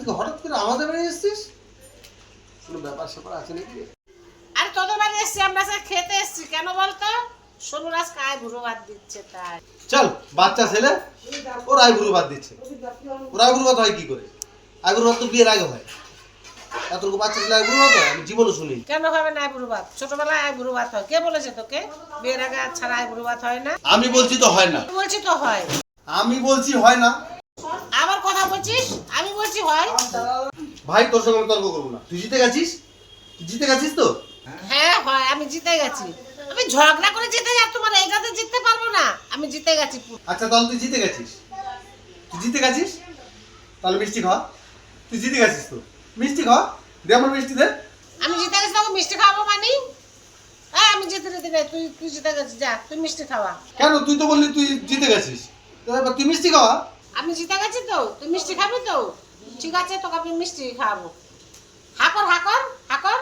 আজকে হঠাৎ করে আমাদের বাড়ি এসেছিস? কোনো ব্যাপার স্যাপার আছে নাকি? আর তোদের বাড়ি এসছি আমরা স্যার খেতে এসছি কেন বলতো? সোনুরাজ কায় বুড়ো ভাত দিচ্ছে তাই। চল, বাচ্চা ছেলে ওর আইবুড়ো ভাত দিচ্ছে। ওর আইবুড়ো ভাত হয় কি করে? আইবুড়ো ভাত তো বিয়ের আগে হয়। এতটুকু বাচ্চা ছেলে আইবুড়ো ভাত হয়? আমি জীবনে শুনি। কেন হবে না বুড়ো ভাত? ছোটবেলায় আই বুড়ো ভাত হয়। কে বলেছে তোকে বিয়ের আগে ছাড়া আই বুড়ো ভাত হয় না? আমি বলছি তো হয় না। বলছি তো হয়। আমি বলছি হয় না। আবার কথা বলছিস? আমি বলছি হয়। ভাই তোর সঙ্গে আমি তর্ক করবো না। তুই জিতে গেছিস? তুই জিতে গেছিস তো? হ্যাঁ হয়, আমি জিতে গেছি। আমি ঝগড়া করে জিতে যাই, তোমার এইটাতে জিততে পারবো না। আমি জিতে গেছি পুরো। আচ্ছা তাহলে তুই জিতে গেছিস। তুই জিতে গেছিস? তাহলে মিষ্টি খা। তুই জিতে গেছিস তো। মিষ্টি খা। দে আমার মিষ্টি দে। আমি জিতে গেছি তোকে মিষ্টি খাওয়াবো মানে? হ্যাঁ আমি জিতে নিতে নাই, তুই তুই জিতে গেছিস, যা তুই মিষ্টি খাওয়া। কেন তুই তো বললি তুই জিতে গেছিস? তো এবার তুই মিষ্টি খাওয়া। আমি জিতে গেছি তো, তুই মিষ্টি খাবি তো? ঠিক আছে, তোকে আমি মিষ্টি খাওয়াবো। হাকর হাকর হাকর।